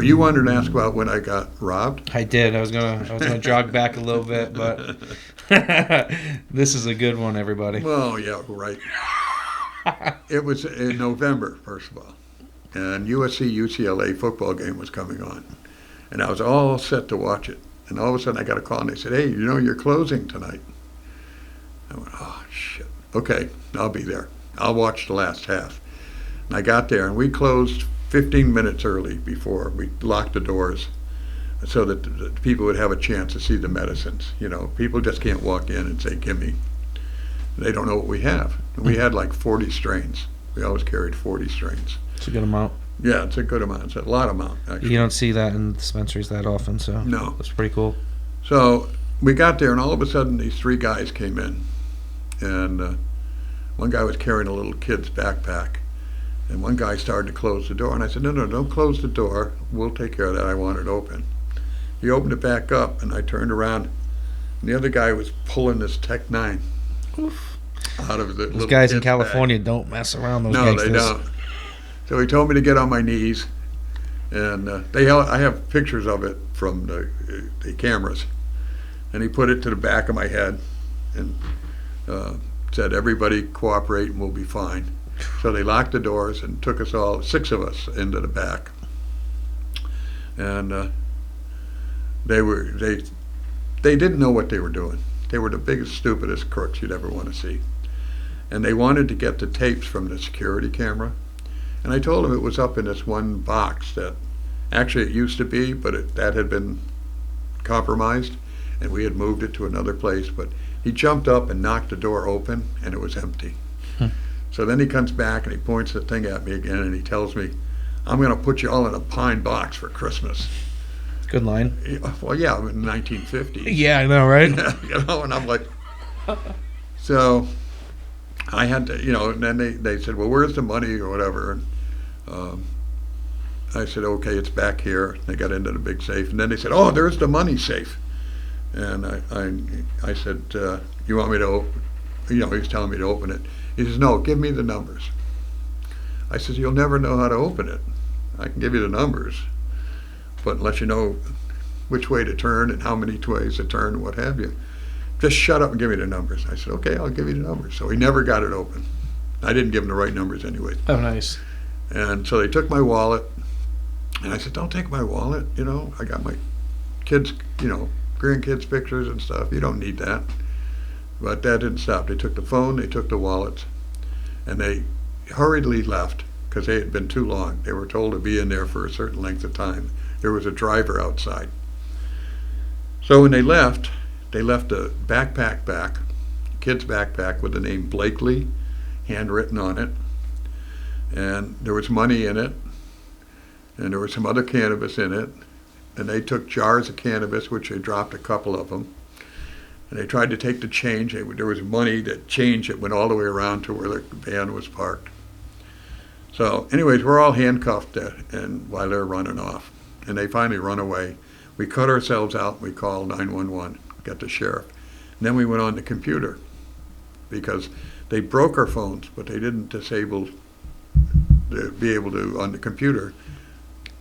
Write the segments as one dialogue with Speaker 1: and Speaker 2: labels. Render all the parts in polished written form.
Speaker 1: you wanted to ask about when I got robbed?
Speaker 2: I did. I was gonna jog back a little bit, but this is a good one, everybody.
Speaker 1: Well, yeah, right. It was in November, first of all, and USC-UCLA football game was coming on, and I was all set to watch it. And all of a sudden, I got a call, and they said, "Hey, you're closing tonight." I went, "Oh shit. Okay, I'll be there. I'll watch the last half." And I got there, and we closed 15 minutes early before we locked the doors, so that the people would have a chance to see the medicines. People just can't walk in and say, "Give me." They don't know what we have. We had like 40 strains. We always carried 40 strains.
Speaker 2: It's a good amount.
Speaker 1: Yeah, it's a good amount. It's a lot amount, actually.
Speaker 2: You don't see that in dispensaries that often, so
Speaker 1: no,
Speaker 2: that's pretty cool.
Speaker 1: So we got there, and all of a sudden, these three guys came in, and one guy was carrying a little kid's backpack, and one guy started to close the door, and I said, "No, don't close the door. We'll take care of that. I want it open." He opened it back up, and I turned around, and the other guy was pulling this Tech 9 out of the
Speaker 2: Those guys in
Speaker 1: kid's
Speaker 2: California
Speaker 1: bag.
Speaker 2: don't mess around. Those
Speaker 1: No,
Speaker 2: gangsters.
Speaker 1: they don't. So he told me to get on my knees, and I have pictures of it from the cameras, and he put it to the back of my head, and said, "Everybody cooperate, and we'll be fine." So they locked the doors and took us all, 6 of us, into the back, and they didn't know what they were doing. They were the biggest, stupidest crooks you'd ever want to see. And they wanted to get the tapes from the security camera. And I told him it was up in this one box that actually it used to be, but that had been compromised, and we had moved it to another place. But he jumped up and knocked the door open, and it was empty. So then he comes back and he points the thing at me again, and he tells me, "I'm going to put you all in a pine box for Christmas."
Speaker 2: Good line.
Speaker 1: Well, yeah, in 1950s.
Speaker 2: Yeah, I know, right?
Speaker 1: And I'm like, so I had to, and then they said, "Well, where's the money?" or whatever. And I said, "Okay, it's back here." They got into the big safe, and then they said, "Oh, there's the money safe." And I said, "You want me to?" He was telling me to open it. He says, "No, give me the numbers." I said, "You'll never know how to open it. I can give you the numbers, but unless you know which way to turn and how many ways to turn and what have you, just shut up and give me the numbers." I said, "Okay, I'll give you the numbers." So he never got it open. I didn't give him the right numbers anyway.
Speaker 2: Oh, nice.
Speaker 1: And so they took my wallet, and I said, "Don't take my wallet. I got my kids, grandkids' pictures and stuff. You don't need that." But that didn't stop. They took the phone, they took the wallets, and they hurriedly left because they had been too long. They were told to be in there for a certain length of time. There was a driver outside. So when they left a backpack back, a kid's backpack with the name Blakely handwritten on it, and there was money in it, and there was some other cannabis in it, and they took jars of cannabis, which they dropped a couple of them, and they tried to take the change. There was money, that change that went all the way around to where the van was parked. So anyways, we're all handcuffed and while they're running off, and they finally run away. We cut ourselves out, we called 911, got the sheriff. And then we went on the computer because they broke our phones, but they didn't disable to be able to, on the computer,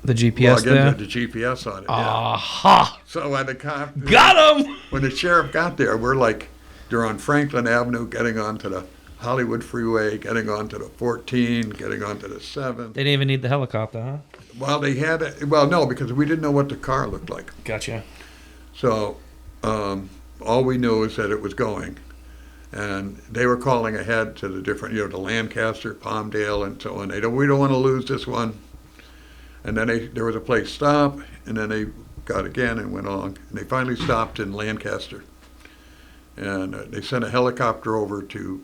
Speaker 2: The GPS
Speaker 1: log
Speaker 2: there?
Speaker 1: into the GPS on it.
Speaker 2: Aha!
Speaker 1: So when the cop
Speaker 2: Got him!
Speaker 1: when the sheriff got there, they're on Franklin Avenue, getting onto the Hollywood Freeway, getting onto the 14, getting onto the 7.
Speaker 2: They didn't even need the helicopter, huh?
Speaker 1: Well, no, because we didn't know what the car looked like.
Speaker 2: Gotcha.
Speaker 1: So all we knew is that it was going. And they were calling ahead to the different, to Lancaster, Palmdale, and so on. We don't want to lose this one. And then there was a place stop, and then they got again and went on. And they finally stopped in Lancaster. And they sent a helicopter over to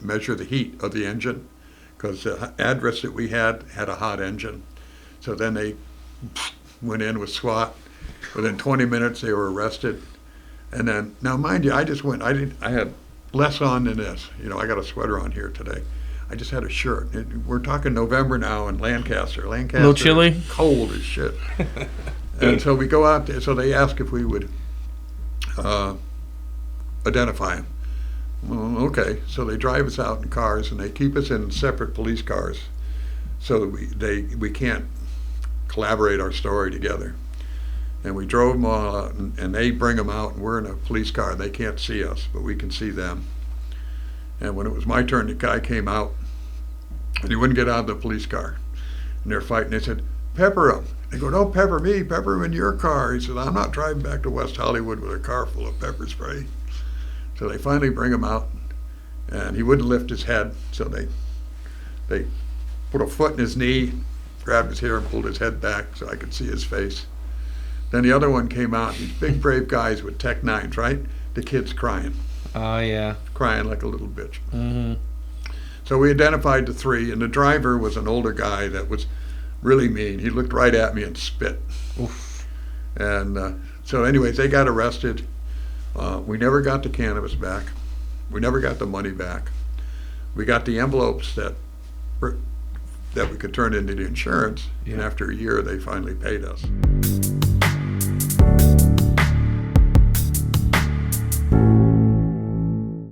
Speaker 1: measure the heat of the engine, because the address that we had a hot engine. So then they went in with SWAT. Within 20 minutes, they were arrested. And then, now mind you, I had less on than this. I got a sweater on here today. I just had a shirt. We're talking November now in Lancaster. Lancaster,
Speaker 2: a little chilly?
Speaker 1: is cold as shit. And so we go out there. So they ask if we would identify him. Well, okay. So they drive us out in cars, and they keep us in separate police cars, so we can't collaborate our story together. And we drove them all out, and they bring them out, and we're in a police car. They can't see us, but we can see them. And when it was my turn, the guy came out, and he wouldn't get out of the police car. And they're fighting. They said, pepper him. They go, don't pepper me, pepper him in your car. He said, I'm not driving back to West Hollywood with a car full of pepper spray. So they finally bring him out, and he wouldn't lift his head, so they put a foot in his knee, grabbed his hair and pulled his head back so I could see his face. Then the other one came out, these big brave guys with Tech 9s, right? The kid's crying.
Speaker 2: Oh, yeah.
Speaker 1: Crying like a little bitch.
Speaker 2: Mm-hmm.
Speaker 1: So we identified the three, and the driver was an older guy that was really mean. He looked right at me and spit.
Speaker 2: Oof.
Speaker 1: And so anyways, they got arrested. We never got the cannabis back. We never got the money back. We got the envelopes that we could turn into the insurance, and after a year they finally paid us.